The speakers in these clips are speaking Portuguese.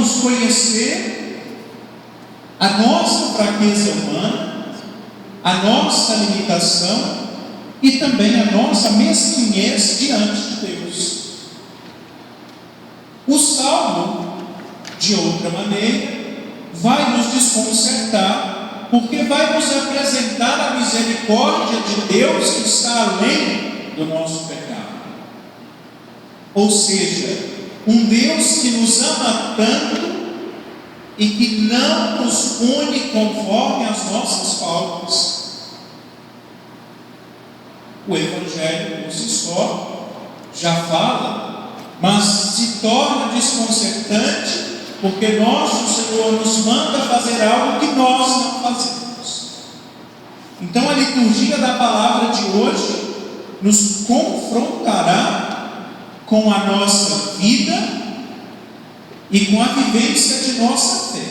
possamos conhecer a nossa fraqueza humana, a nossa limitação e também a nossa mesquinhez diante de Deus. O Salmo, de outra maneira, vai nos desconcertar, porque vai nos apresentar a misericórdia de Deus que está além do nosso pecado. Ou seja, um Deus que nos ama tanto e que não nos pune conforme as nossas faltas. O Evangelho por si só já fala, mas se torna desconcertante porque nosso Senhor nos manda fazer algo que nós não fazemos. Então a liturgia da palavra de hoje nos confrontará com a nossa vida e com a vivência de nossa fé.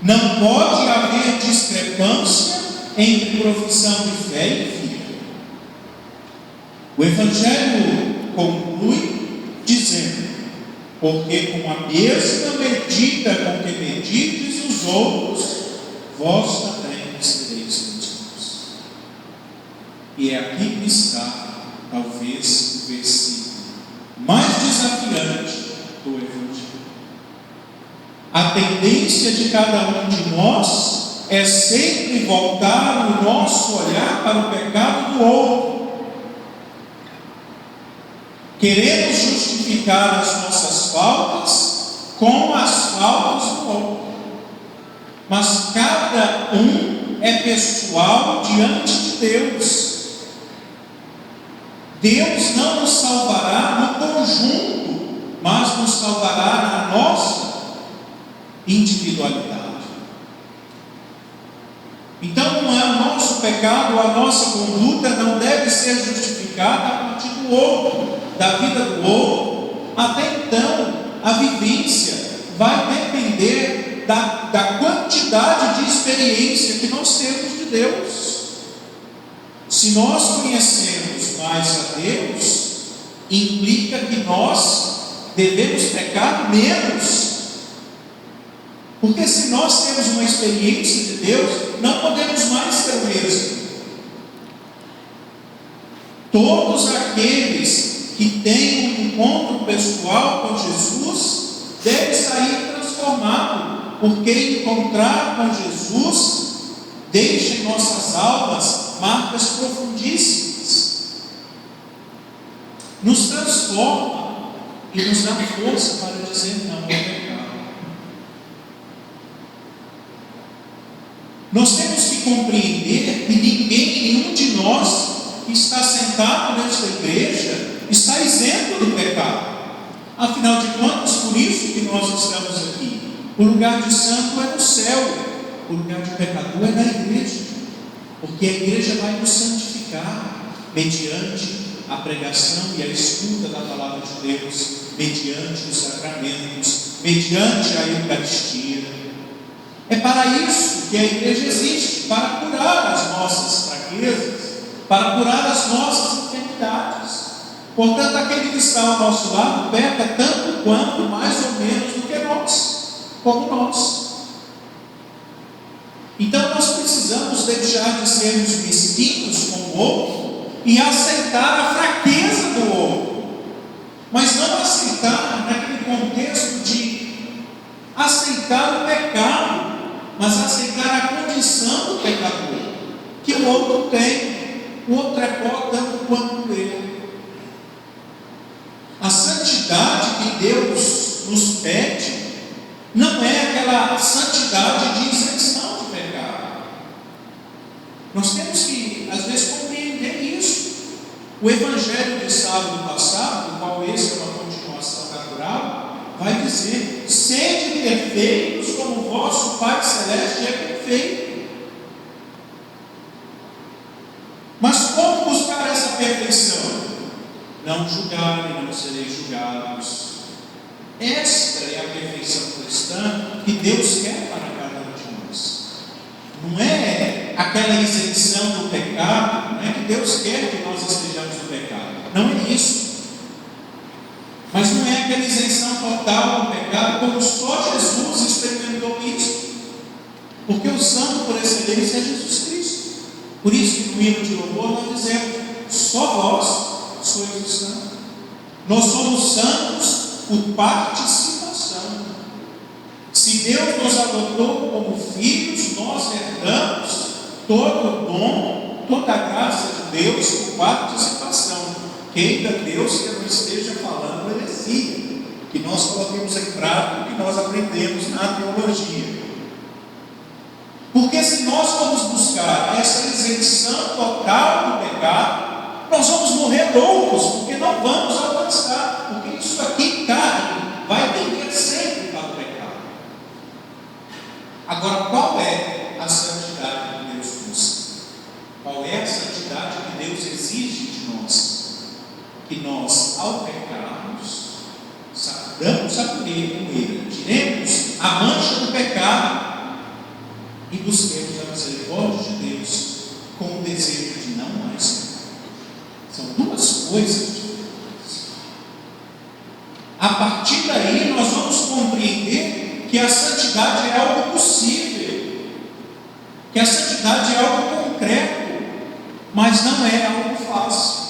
Não pode haver discrepância entre profissão de fé e vida. O Evangelho conclui dizendo: porque com a mesma medida com que medides os outros, vós também sereis medidos. E é aqui que está, talvez, o versículo mais desafiante do Evangelho. A tendência de cada um de nós é sempre voltar o nosso olhar para o pecado do outro. Queremos justificar as nossas faltas com as faltas do outro. Mas cada um é pessoal diante de Deus. Deus não nos salvará no conjunto, mas nos salvará na nossa individualidade. Então não é o nosso pecado, a nossa conduta não deve ser justificada a partir do outro, da vida do outro. Até então, a vivência vai depender da quantidade de experiência que nós temos de Deus. Se nós conhecemos mais a Deus, implica que nós devemos pecar menos. Porque se nós temos uma experiência de Deus, não podemos mais ser o mesmo. Todos aqueles que têm um encontro pessoal com Jesus devem sair transformados, porque encontrar com Jesus deixa em nossas almas marcas profundíssimas, nos transforma e nos dá força para dizer não ao pecado. Nós temos que compreender que nenhum de nós que está sentado nesta igreja está isento do pecado. Afinal de contas, por isso que nós estamos aqui. O lugar de santo é no céu, o lugar de pecador é na igreja, porque a igreja vai nos santificar mediante a pregação e a escuta da palavra de Deus, mediante os sacramentos, mediante a Eucaristia. É para isso que a igreja existe, para curar as nossas fraquezas, para curar as nossas enfermidades. Portanto, aquele que está ao nosso lado peca tanto quanto, mais ou menos, do que nós, como nós. Então nós precisamos deixar de sermos mesquinhos com o outro e aceitar a fraqueza do outro, mas não aceitar naquele contexto de aceitar o pecado, mas aceitar a condição do pecador que o outro tem. O outro é pó tanto quanto ele. A santidade que Deus nos pede não é aquela santidade de isenção de pecado. Nós temos que, às vezes, compreender isso. O Evangelho de sábado passado, do qual esse é uma continuação natural, vai dizer: sede perfeitos como o vosso Pai Celeste é perfeito. Mas como buscar essa perfeição? Não julgarem, não sereis julgados. Esta é a perfeição cristã que Deus quer para cada um de nós. Não é aquela isenção do pecado, não é que Deus quer que nós estejamos no pecado. Não é isso. Mas não é aquela isenção total do pecado, como só deles é Jesus Cristo. Por isso que no hino de louvor nós dizemos: só vós sois os santos. Nós somos santos por participação. Se Deus nos adotou como filhos, nós herdamos todo o dom, toda a graça de Deus por participação. Queira Deus que eu não esteja falando heresia, que nós coloquemos em prática o que nós aprendemos na teologia. Porque se nós formos buscar essa isenção total do pecado, nós vamos morrer loucos, porque não vamos alcançar, porque isso aqui, carne, vai tender sempre para o pecado. Agora, qual é a santidade que Deus busca? Qual é a santidade que Deus exige de nós? Que nós, ao pecarmos, sacudamos a poeira, tiremos a mancha do pecado e busquemos a misericórdia de Deus com o desejo de não mais pecar. São duas coisas diferentes. A partir daí nós vamos compreender que a santidade é algo possível, que a santidade é algo concreto, mas não é algo fácil.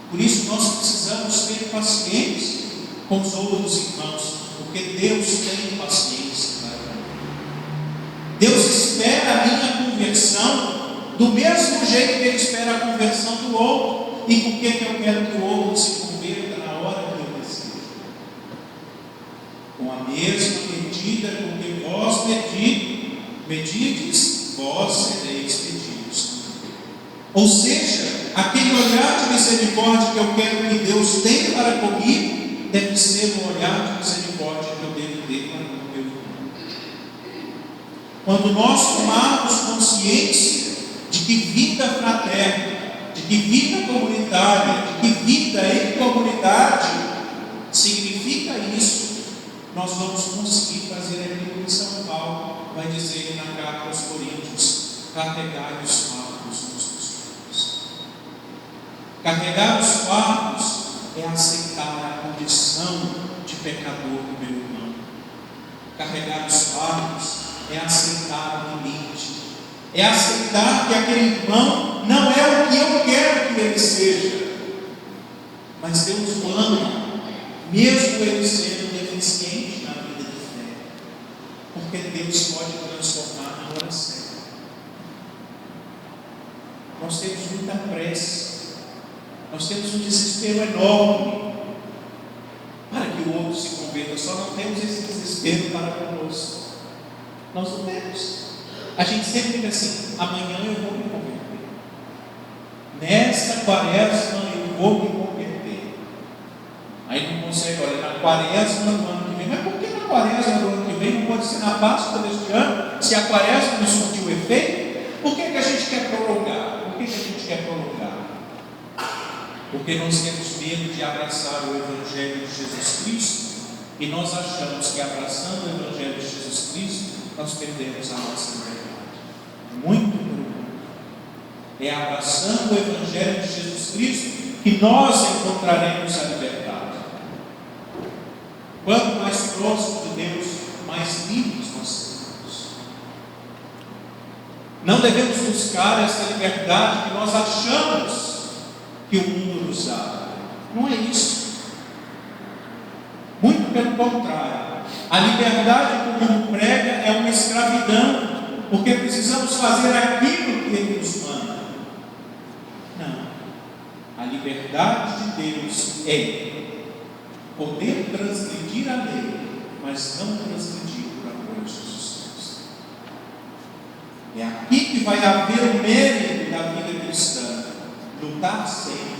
Por isso nós precisamos ter paciência com os outros irmãos, porque Deus tem paciência. Deus espera a minha conversão do mesmo jeito que Ele espera a conversão do outro. E por que eu quero que o outro se converta na hora que eu desejo? Com a mesma medida com que vós medides, vós sereis medidos. Ou seja, aquele olhar de misericórdia que eu quero que Deus tenha para comigo, deve ser um olhar de misericórdia que eu devo ter para o meu irmão. Quando nós tomarmos consciência de que vida fraterna, de que vida comunitária, de que vida em comunidade significa isso, nós vamos conseguir fazer aquilo que São Paulo vai dizer na carta aos Coríntios: carregai os fardos uns dos outros. Carregar os fardos é aceitar a condição de pecador do meu irmão. Carregar os fardos é aceitar o limite, é aceitar que aquele irmão não é o que eu quero que ele seja, mas Deus o ama, mesmo ele sendo deficiente na vida de fé, porque Deus pode transformar na hora certa. Nós temos muita pressa, nós temos um desespero enorme para que o outro se converta, só não temos esse desespero para conosco. Nós não temos. A gente sempre fica assim: amanhã eu vou me converter, nesta quaresma eu vou me converter. Aí não consegue, olha, na quaresma do ano que vem. Mas por que na quaresma do ano que vem não pode ser na Páscoa deste ano? Se a quaresma não surtiu efeito, por que a gente quer prolongar? Por que a gente quer prolongar? Porque nós temos medo de abraçar o Evangelho de Jesus Cristo, e nós achamos que abraçando o Evangelho de Jesus Cristo nós perdemos a nossa liberdade. Muito pelo contrário. É abraçando o Evangelho de Jesus Cristo que nós encontraremos a liberdade. Quanto mais próximo de Deus, mais livres nós seremos. Não devemos buscar essa liberdade que nós achamos que o mundo nos dá. Não é isso. Muito pelo contrário. A liberdade que o mundo prega é uma escravidão, porque precisamos fazer aquilo que Ele nos manda. Não. A liberdade de Deus é poder transgredir a lei, mas não transgredir por amor a Jesus Cristo. É aqui que vai haver o mérito da vida cristã. Lutar sempre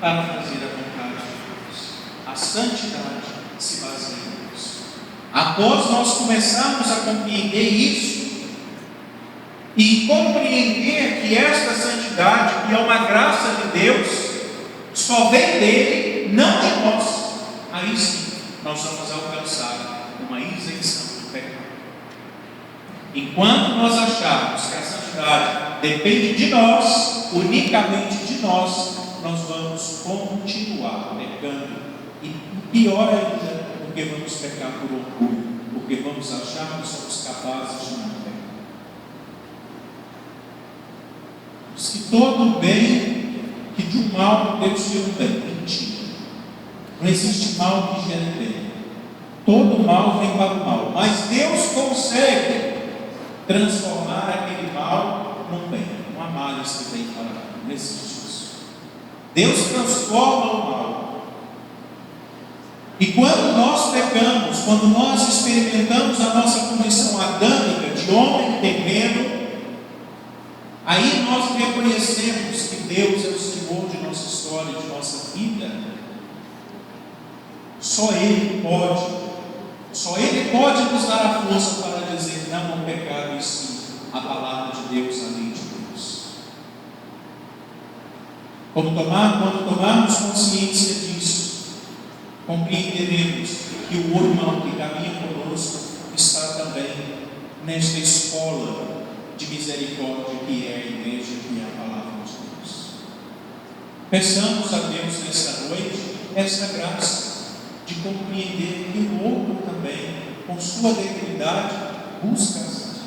para fazer a vontade de Deus. A santidade se baseia nisso. Após nós começarmos a compreender isso e compreender que esta santidade, que é uma graça de Deus, só vem dele, não de nós, aí sim nós vamos alcançar uma isenção do pecado. Enquanto nós acharmos que a santidade depende de nós, unicamente de nós, nós vamos continuar pecando. E pior ainda, porque vamos pecar por orgulho, porque vamos achar que somos capazes de não pecar. Diz que todo bem, que de um mal Deus tira um bem. Mentira. Não existe mal que gere bem. Todo mal vem para o mal. Mas Deus consegue transformar aquele mal num bem. Não há males que vem para o mal. Não existe isso. Deus transforma o mal. E quando nós pecamos, quando nós experimentamos a nossa condição adâmica de homem terreno, aí nós reconhecemos que Deus é o Senhor de nossa história, de nossa vida. Só Ele pode nos dar a força para dizer não ao pecado e sim à palavra de Deus, a lei de Deus. Quando tomarmos consciência disso, compreenderemos que o irmão que caminha conosco está também nesta escola de misericórdia que é a igreja, que é a palavra de Deus. Peçamos a Deus nesta noite essa graça de compreender que o outro também, com sua debilidade, busca a santidade.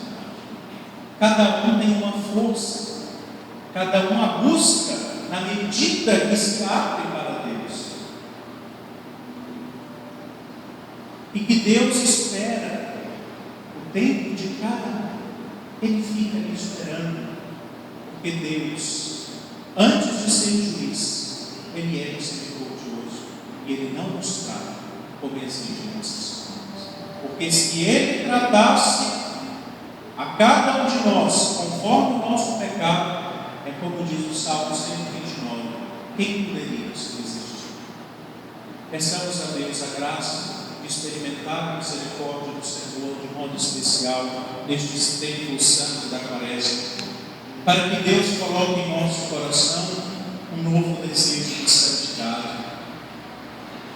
Cada um tem uma força, cada um a busca na medida que se abre para Deus. E que Deus espera o tempo de cada um. Ele fica ali esperando, porque Deus, antes de ser juiz, Ele é misericordioso e Ele não nos trata como exige nossas coisas. Porque se Ele tratasse a cada um de nós conforme o nosso pecado, é como diz o Salmo 129, quem poderia nos resistir? Peçamos a Deus a graça de experimentar a misericórdia do Senhor de modo especial neste tempo santo da Quaresma, para que Deus coloque em nosso coração um novo desejo de santidade,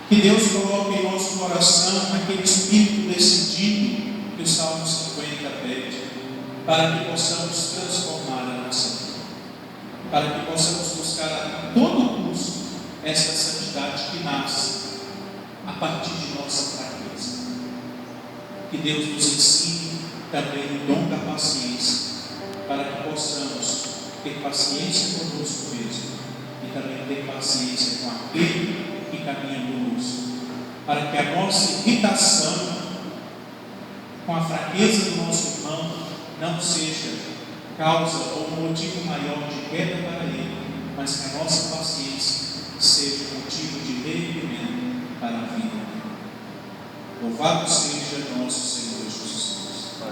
que Deus coloque em nosso coração aquele espírito decidido que o Salmo 50 pede, para que possamos transformar a nossa vida, para que possamos buscar a todo custo essa santidade que nasce a partir de nossa fraqueza. Que Deus nos ensine também o dom da paciência, para que possamos ter paciência conosco mesmo e também ter paciência com aquele que caminha conosco, para que a nossa irritação com a fraqueza do nosso irmão não seja causa ou motivo maior de queda para ele, mas que a nossa paciência seja motivo de reerguimento para a vida. Louvado seja nosso Senhor Jesus Cristo.